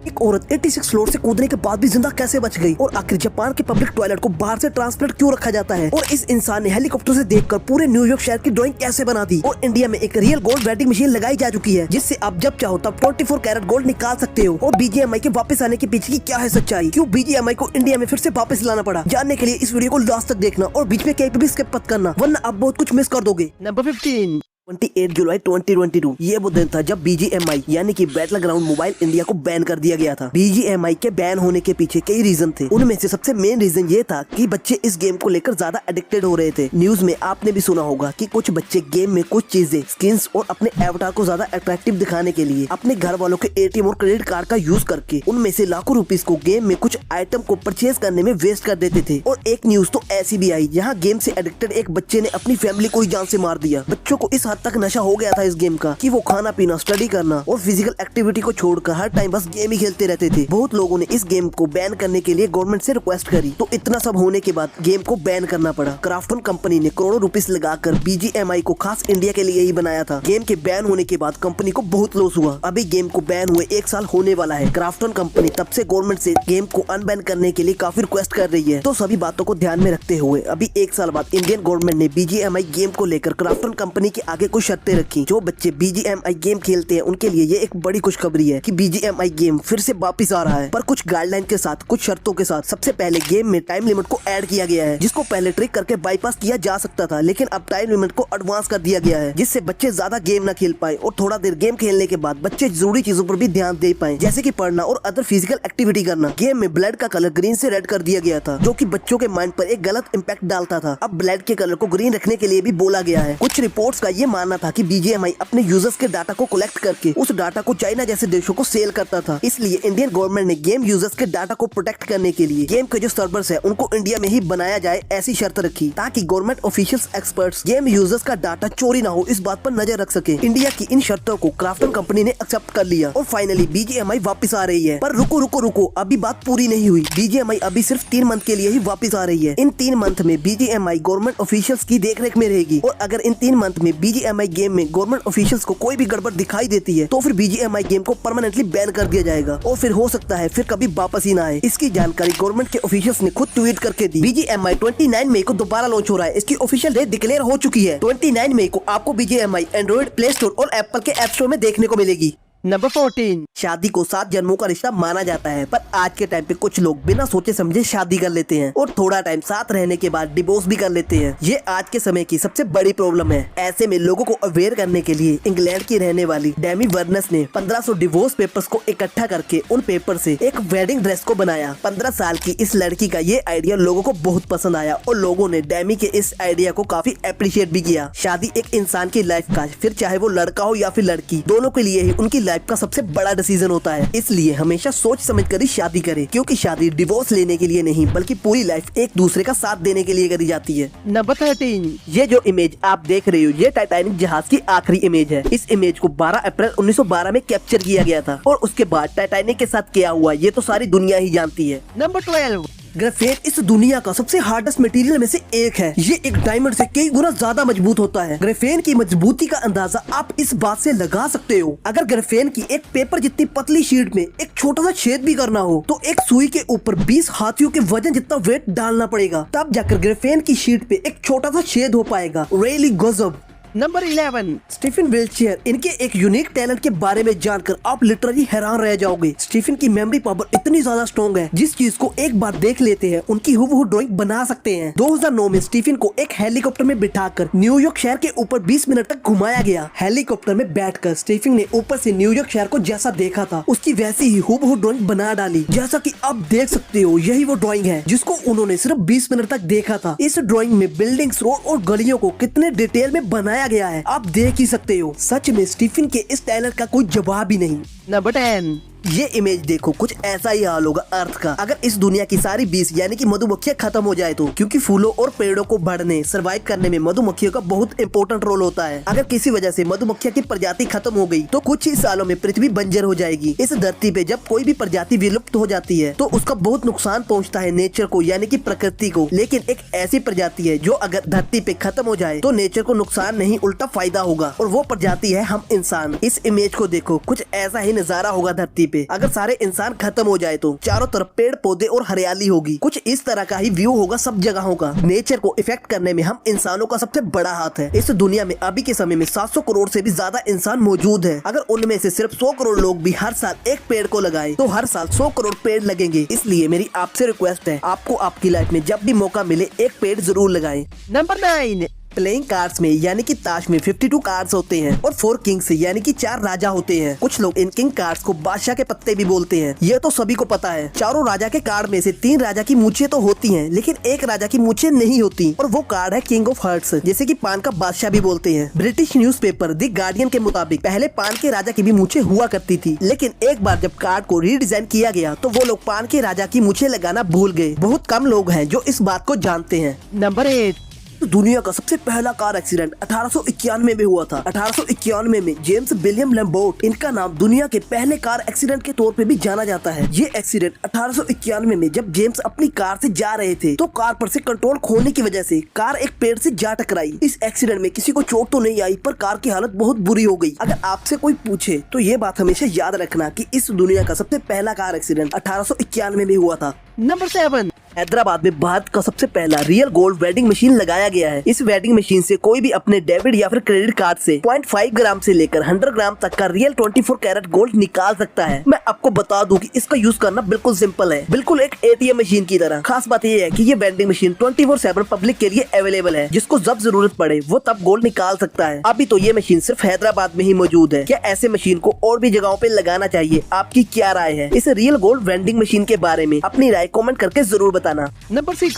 एक औरत 86 फ्लोर से कूदने के बाद भी जिंदा कैसे बच गई और आखिर जापान के पब्लिक टॉयलेट को बाहर से ट्रांसपेरेंट क्यों रखा जाता है और इस इंसान ने हेलीकॉप्टर से देखकर पूरे न्यूयॉर्क शहर की ड्राइंग कैसे बना दी और इंडिया में एक रियल गोल्ड वेटिंग मशीन लगाई जा चुकी है जिससे आप जब चाहो तब 24 कैरेट गोल्ड निकाल सकते हो और BGMI के वापस आने के पीछे की क्या है सच्चाई, क्यों BGMI को इंडिया में फिर से वापस लाना पड़ा। जानने के लिए इस वीडियो को लास्ट तक देखना और बीच में कहीं पे भी स्किप मत करना वरना आप बहुत कुछ मिस कर दोगे। नंबर 15 28 जुलाई 2022 ये वो दिन था जब BGMI यानी कि बैटलग्राउंड मोबाइल इंडिया को बैन कर दिया गया था। BGMI के बैन होने के पीछे कई रीजन थे, उनमें से सबसे मेन रीजन ये था कि बच्चे इस गेम को लेकर ज्यादा एडिक्टेड हो रहे थे। न्यूज में आपने भी सुना होगा कि कुछ बच्चे गेम में कुछ चीजें, स्किन्स और अपने एवटार को ज्यादा अट्रैक्टिव दिखाने के लिए अपने घर वालों के ATM और क्रेडिट कार्ड का यूज करके उनमें से लाखों रुपीस को गेम में कुछ आइटम को परचेज करने में वेस्ट कर देते थे। और एक न्यूज तो ऐसी भी आई जहाँ गेम से एडिक्टेड एक बच्चे ने अपनी फैमिली को ही जान से मार दिया। बच्चों को इस हद तक नशा हो गया था इस गेम का कि वो खाना पीना, स्टडी करना और फिजिकल एक्टिविटी को छोड़कर हर टाइम बस गेम ही खेलते रहते थे। बहुत लोगों ने इस गेम को बैन करने के लिए गवर्नमेंट से रिक्वेस्ट करी, तो इतना सब होने के बाद गेम को बैन करना पड़ा। क्राफ्टन कंपनी ने करोड़ों रुपीस लगाकर BGMI को खास इंडिया के लिए ही बनाया था। गेम के बैन होने के बाद कंपनी को बहुत लॉस हुआ। अभी गेम को बैन हुए 1 साल होने वाला है। क्राफ्टन कंपनी तब से गवर्नमेंट से गेम को अनबैन करने के लिए काफी रिक्वेस्ट कर रही है। तो सभी बातों को ध्यान में रखते हुए अभी 1 साल बाद इंडियन गवर्नमेंट ने BGMI गेम को लेकर क्राफ्टन कंपनी के आगे कुछ शर्तें रखी। जो बच्चे BGMI गेम खेलते हैं उनके लिए ये एक बड़ी खुशखबरी है कि BGMI गेम फिर से वापस आ रहा है, पर कुछ गाइडलाइन के साथ, कुछ शर्तों के साथ। सबसे पहले गेम में टाइम लिमिट को ऐड किया गया है, जिसको पहले ट्रिक करके बाईपास किया जा सकता था, लेकिन अब टाइम लिमिट को एडवांस कर दिया गया है जिससे बच्चे ज्यादा गेम न खेल पाए और थोड़ा देर गेम खेलने के बाद बच्चे जरूरी चीजों पर भी ध्यान दे पाए, जैसे कि पढ़ना और अदर फिजिकल एक्टिविटी करना। गेम में ब्लड का कलर ग्रीन से रेड कर दिया गया था, जो कि बच्चों के माइंड पर एक गलत इम्पैक्ट डालता था। अब ब्लड के कलर को ग्रीन रखने के लिए भी बोला गया है। कुछ रिपोर्ट्स का ये मानना था कि BGMI अपने यूजर्स के डाटा को कलेक्ट करके उस डाटा को चाइना जैसे देशों को सेल करता था। इसलिए इंडियन गवर्नमेंट ने गेम यूजर्स के डाटा को प्रोटेक्ट करने के लिए गेम के जो सर्वर्स है उनको इंडिया में ही बनाया जाए, ऐसी शर्त रखी ताकि government officials, experts game users का डाटा चोरी ना हो, इस बात पर नजर रख सके। इंडिया की इन शर्तों को क्राफ्टन कंपनी ने एक्सेप्ट कर लिया और फाइनली BGMI वापस आ रही है। पर रुको रुको रुको, अभी बात पूरी नहीं हुई। BGMI अभी सिर्फ 3 मंथ के लिए ही वापस आ रही है। इन 3 मंथ में BGMI गवर्नमेंट ऑफिशियल्स की देखरेख में रहेगी और अगर इन 3 मंथ में BGMI गेम में गवर्नमेंट ऑफिशियल्स को कोई भी गड़बड़ दिखाई देती है तो फिर BGMI गेम को परमानेंटली बैन कर दिया जाएगा और फिर हो सकता है फिर कभी वापस ही ना आए। इसकी जानकारी गवर्नमेंट के ऑफिशियल्स ने खुद ट्वीट करके दी। BGMI 29 मई को दोबारा लॉन्च हो रहा है। इसकी ऑफिशियल डेट डिक्लेयर हो चुकी है। 29 मई को आपको BGMI एंड्रॉइड, प्ले स्टोर और एप्पल के ऐप स्टोर में देखने को मिलेगी। नंबर 14 शादी को 7 जन्मों का रिश्ता माना जाता है, पर आज के टाइम पे कुछ लोग बिना सोचे समझे शादी कर लेते हैं और थोड़ा टाइम साथ रहने के बाद डिवोर्स भी कर लेते हैं। ये आज के समय की सबसे बड़ी प्रॉब्लम है। ऐसे में लोगों को अवेयर करने के लिए इंग्लैंड की रहने वाली डेमी वर्नस ने 1500 डिवोर्स पेपर्स को इकट्ठा करके उन पेपर से एक वेडिंग ड्रेस को बनाया। 15 साल की इस लड़की का ये आइडिया लोगों को बहुत पसंद आया और लोगों ने डेमी के इस आइडिया को काफी अप्रिशिएट भी किया। शादी एक इंसान की लाइफ का, फिर चाहे वो लड़का हो या फिर लड़की, दोनों के लिए ही उनकी लाइफ का सबसे बड़ा डिसीजन होता है। इसलिए हमेशा सोच समझ कर ही शादी करें, क्योंकि शादी डिवोर्स लेने के लिए नहीं बल्कि पूरी लाइफ एक दूसरे का साथ देने के लिए करी जाती है। नंबर 13 ये जो इमेज आप देख रहे हो ये टाइटैनिक जहाज की आखिरी इमेज है। इस इमेज को 12 अप्रैल 1912 में कैप्चर किया गया था और उसके बाद टाइटैनिक के साथ क्या हुआ ये तो सारी दुनिया ही जानती है। नंबर 12 ग्रेफेन इस दुनिया का सबसे हार्डेस्ट मटेरियल में से एक है। ये एक डायमंड से कई गुना ज्यादा मजबूत होता है। ग्रेफेन की मजबूती का अंदाजा आप इस बात से लगा सकते हो। अगर ग्रेफेन की एक पेपर जितनी पतली शीट में एक छोटा सा छेद भी करना हो तो एक सुई के ऊपर 20 हाथियों के वजन जितना वेट डालना पड़ेगा, तब जाकर ग्रेफेन की शीट पे एक छोटा सा छेद हो पाएगा। रियली गजब। Number 11 Stephen wheelchair. इनके एक यूनिक टैलेंट के बारे में जानकर आप लिटरली हैरान रह जाओगे। स्टीफन की मेमोरी पावर इतनी ज्यादा स्ट्रॉन्ग है, जिस चीज को एक बार देख लेते हैं उनकी हूबहू ड्राइंग बना सकते हैं। 2009 में स्टीफन को एक हेलीकॉप्टर में बिठाकर न्यूयॉर्क शहर के ऊपर 20 मिनट तक घुमाया गया। हेलीकॉप्टर में बैठकर स्टीफन ने ऊपर से न्यूयॉर्क शहर को जैसा देखा था उसकी वैसी ही हूबहू ड्राइंग बना डाली। जैसा कि आप देख सकते हो यही वो ड्राइंग है जिसको उन्होंने सिर्फ 20 मिनट तक देखा था। इस ड्राइंग में बिल्डिंग्स, रोड और गलियों को कितने डिटेल में बनाया गया है आप देख ही सकते हो। सच में स्टीफन के इस टैलेंट का कोई जवाब ही नहीं। नंबर 10 ये इमेज देखो, कुछ ऐसा ही हाल होगा अर्थ का अगर इस दुनिया की सारी बीस यानी कि मधुमक्खियां खत्म हो जाए तो, क्योंकि फूलों और पेड़ों को बढ़ने, सर्वाइव करने में मधुमक्खियों का बहुत इंपॉर्टेंट रोल होता है। अगर किसी वजह से मधुमक्खियों की प्रजाति खत्म हो गई तो कुछ ही सालों में पृथ्वी बंजर हो जाएगी। इस धरती पे जब कोई भी प्रजाति विलुप्त हो जाती है तो उसका बहुत नुकसान पहुँचता है नेचर को यानी कि प्रकृति को। लेकिन एक ऐसी प्रजाति है जो अगर धरती पे खत्म हो जाए तो नेचर को नुकसान नहीं उल्टा फायदा होगा, और वो प्रजाति है हम इंसान। इस इमेज को देखो, कुछ ऐसा ही नजारा होगा धरती पे। अगर सारे इंसान खत्म हो जाए तो चारों तरफ पेड़ पौधे और हरियाली होगी। कुछ इस तरह का ही व्यू होगा सब जगहों का। नेचर को इफेक्ट करने में हम इंसानों का सबसे बड़ा हाथ है। इस दुनिया में अभी के समय में 700 करोड़ से भी ज्यादा इंसान मौजूद है। अगर उनमें से सिर्फ 100 करोड़ लोग भी हर साल एक पेड़ को लगाए तो हर साल 100 करोड़ पेड़ लगेंगे। इसलिए मेरी आपसे रिक्वेस्ट है, आपको आपकी लाइफ में जब भी मौका मिले एक पेड़ जरूर लगाएं। नंबर 9। प्लेइंग कार्ड्स में यानी कि ताश में 52 कार्ड्स होते हैं और 4 किंग्स यानी कि 4 राजा होते हैं। कुछ लोग इन किंग कार्ड्स को बादशाह के पत्ते भी बोलते हैं। ये तो सभी को पता है। चारों राजा के कार्ड में से 3 राजा की मूछें तो होती हैं, लेकिन एक राजा की मूछें नहीं होती और वो कार्ड है किंग ऑफ हार्ट्स, जैसे कि पान का बादशाह भी बोलते हैं। ब्रिटिश न्यूज़पेपर द गार्डियन के मुताबिक पहले पान के राजा की भी मूछें हुआ करती थी, लेकिन एक बार जब कार्ड को रीडिजाइन किया गया तो वो लोग पान के राजा की मूछें लगाना भूल गए। बहुत कम लोग हैं जो इस बात को जानते हैं। नंबर 8। दुनिया का सबसे पहला कार एक्सीडेंट 1891 में हुआ था। 1891 में जेम्स विलियम लैम्बोर्ट, इनका नाम दुनिया के पहले कार एक्सीडेंट के तौर पे भी जाना जाता है। ये एक्सीडेंट 1891 में जब जेम्स अपनी कार से जा रहे थे तो कार पर से कंट्रोल खोने की वजह से कार एक पेड़ से जा टकराई। इस एक्सीडेंट में किसी को चोट तो नहीं आई, पर कार की हालत बहुत बुरी हो गई। अगर आपसे कोई पूछे तो ये बात हमेशा याद रखना कि इस दुनिया का सबसे पहला कार एक्सीडेंट 1891 में हुआ था। नंबर 7। हैदराबाद में भारत का सबसे पहला रियल गोल्ड वेडिंग मशीन लगाया गया है। इस वेडिंग मशीन से कोई भी अपने डेबिट या फिर क्रेडिट कार्ड से 0.5 ग्राम से लेकर 100 ग्राम तक का रियल 24 कैरेट गोल्ड निकाल सकता है। मैं आपको बता दूं कि इसका यूज करना बिल्कुल सिंपल है, बिल्कुल एक ATM मशीन की तरह। खास बात ये है कि ये वेंडिंग मशीन 24/7 पब्लिक के लिए अवेलेबल है। जिसको जब जरूरत पड़े वो तब गोल्ड निकाल सकता है। अभी तो ये मशीन सिर्फ हैदराबाद में ही मौजूद है। क्या ऐसे मशीन को और भी जगहों पे लगाना चाहिए? आपकी क्या राय है इस रियल गोल्ड वेंडिंग मशीन के बारे में? अपनी राय कमेंट करके जरूर बताना। नंबर 6।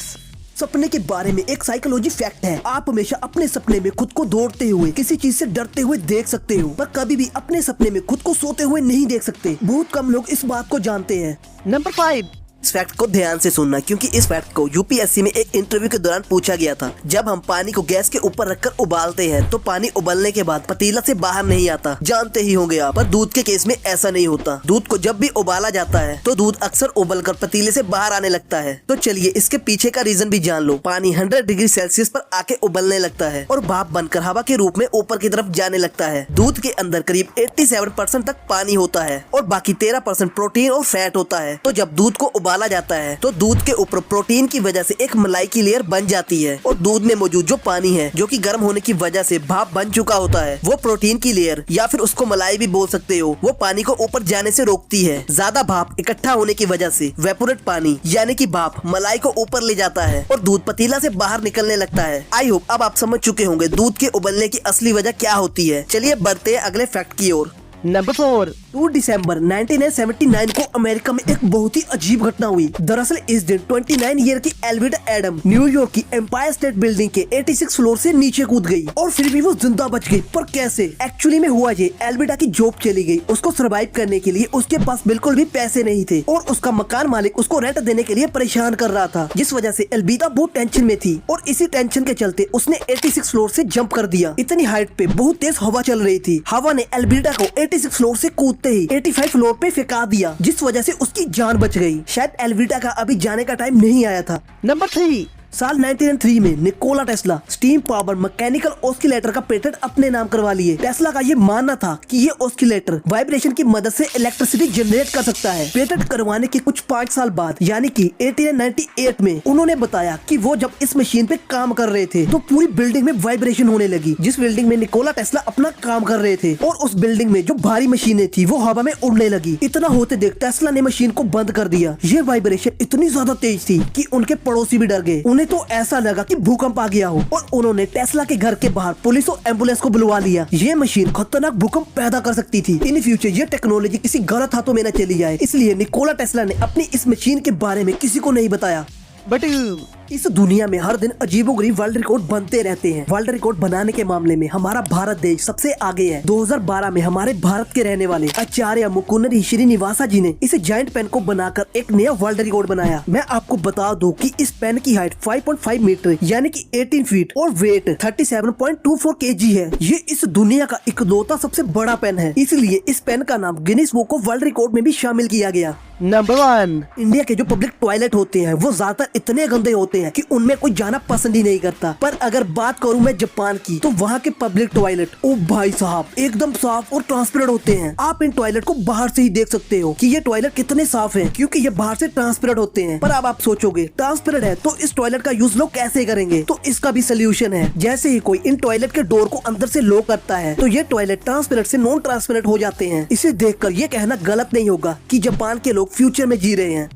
सपने के बारे में एक साइकोलॉजी फैक्ट है। आप हमेशा अपने सपने में खुद को दौड़ते हुए, किसी चीज से डरते हुए देख सकते हो, पर कभी भी अपने सपने में खुद को सोते हुए नहीं देख सकते। बहुत कम लोग इस बात को जानते हैं। नंबर 5। इस फैक्ट को ध्यान से सुनना, क्योंकि इस फैक्ट को यूपीएससी में एक इंटरव्यू के दौरान पूछा गया था। जब हम पानी को गैस के ऊपर रखकर उबालते हैं तो पानी उबलने के बाद पतीला से बाहर नहीं आता, जानते ही होंगे आप। पर दूध के केस में ऐसा नहीं होता। दूध को जब भी उबाला जाता है तो दूध अक्सर उबलकर पतीले से बाहर आने लगता है। तो चलिए इसके पीछे का रीजन भी जान लो। पानी 100 डिग्री सेल्सियस पर आके उबलने लगता है और भाप बनकर हवा के रूप में ऊपर की तरफ जाने लगता है। दूध के अंदर करीब 87% तक पानी होता है और बाकी 13% प्रोटीन और फैट होता है। तो जब दूध को उबाला जाता है तो दूध के ऊपर प्रोटीन की वजह से एक मलाई की लेयर बन जाती है और दूध में मौजूद जो पानी है, जो कि गर्म होने की वजह से भाप बन चुका होता है, वो प्रोटीन की लेयर या फिर उसको मलाई भी बोल सकते हो, वो पानी को ऊपर जाने से रोकती है। ज्यादा भाप इकट्ठा होने की वजह से वेपोरेट पानी यानी कि भाप मलाई को ऊपर ले जाता है और दूध पतीला से बाहर निकलने लगता है। आई होप अब आप समझ चुके होंगे दूध के उबलने की असली वजह क्या होती है। चलिए बढ़ते हैं अगले फैक्ट की ओर। नंबर 4। 2 दिसंबर 1979 को अमेरिका में एक बहुत ही अजीब घटना हुई। दरअसल इस दिन 29 ईयर की एल्विडा एडम न्यूयॉर्क की एम्पायर स्टेट बिल्डिंग के 86 फ्लोर से नीचे कूद गई और फिर भी वो जिंदा बच गई। पर कैसे? एक्चुअली में हुआ ये, एल्विडा की जॉब चली गई। उसको सर्वाइव करने के लिए उसके पास बिल्कुल भी पैसे नहीं थे और उसका मकान मालिक उसको रेंट देने के लिए परेशान कर रहा था, जिस वजह से एल्विडा बहुत टेंशन में थी और इसी टेंशन के चलते उसने 86 फ्लोर से जंप कर दिया। इतनी हाइट पे बहुत तेज हवा चल रही थी। हवा ने एल्विडा को 86 फ्लोर से कूदते ही 85 फ्लोर पे फेंका दिया, जिस वजह से उसकी जान बच गई। शायद एल्विडा का अभी जाने का टाइम नहीं आया था। नंबर 3। साल 1903 में Nikola Tesla steam power mechanical oscillator का पेटेंट अपने नाम करवा लिए। टेस्ला का ये मानना था कि ये ऑस्किलेटर वाइब्रेशन की मदद से इलेक्ट्रिसिटी जनरेट कर सकता है। पेटेंट करवाने के कुछ 5 साल बाद यानी कि 1898 में उन्होंने बताया कि वो जब इस मशीन पे काम कर रहे थे तो पूरी बिल्डिंग में वाइब्रेशन होने लगी, जिस बिल्डिंग में निकोला टेस्ला अपना काम कर रहे थे, और उस बिल्डिंग में जो भारी मशीनें थी वो हवा में उड़ने लगी। इतना होते देख टेस्ला ने मशीन को बंद कर दिया। ये वाइब्रेशन इतनी ज्यादा तेज थी कि उनके पड़ोसी भी डर गए। उन्हें तो ऐसा लगा कि भूकंप आ गया हो और उन्होंने टेस्ला के घर के बाहर पुलिस और एम्बुलेंस को बुलवा लिया। ये मशीन खतरनाक भूकंप पैदा कर सकती थी। इन फ्यूचर ये टेक्नोलॉजी किसी गलत हाथों में न चली जाए, इसलिए निकोला टेस्ला ने अपनी इस मशीन के बारे में किसी को नहीं बताया। बट इस दुनिया में हर दिन अजीबोगरीब वर्ल्ड रिकॉर्ड बनते रहते हैं। वर्ल्ड रिकॉर्ड बनाने के मामले में हमारा भारत देश सबसे आगे है। 2012 में हमारे भारत के रहने वाले आचार्य मुकुंदन श्रीनिवासा जी ने इस जायंट पेन को बनाकर एक नया वर्ल्ड रिकॉर्ड बनाया। मैं आपको बता दूं कि इस पेन की हाइट 5.5 मीटर यानी कि 18 फीट और वेट 37.24 kg है। ये इस दुनिया का इकलौता सबसे बड़ा पेन है, इसलिए इस पेन का नाम Guinness book of world record में भी शामिल किया गया। नंबर 1। इंडिया के जो पब्लिक टॉयलेट होते हैं वो ज्यादातर इतने गंदे होते होते हैं कि उनमें कोई जाना पसंद ही नहीं करता। पर अगर बात करूं मैं जापान की, तो वहाँ के पब्लिक टॉयलेट, ओ भाई साहब, एकदम साफ और ट्रांसपेरेंट होते हैं। आप इन टॉयलेट को बाहर से ही देख सकते हो कि ये टॉयलेट कितने साफ हैं, क्योंकि ये बाहर से ट्रांसपेरेंट होते हैं। पर अब आप सोचोगे ट्रांसपेरेंट है तो इस टॉयलेट का यूज लोग कैसे करेंगे? तो इसका भी सोल्यूशन है। जैसे ही कोई इन टॉयलेट के डोर को अंदर से लॉक करता है तो ये टॉयलेट ट्रांसपेरेंट से नॉन ट्रांसपेरेंट हो जाते हैं। इसे देखकर ये कहना गलत नहीं होगा कि जापान के लोग फ्यूचर में जी रहे हैं।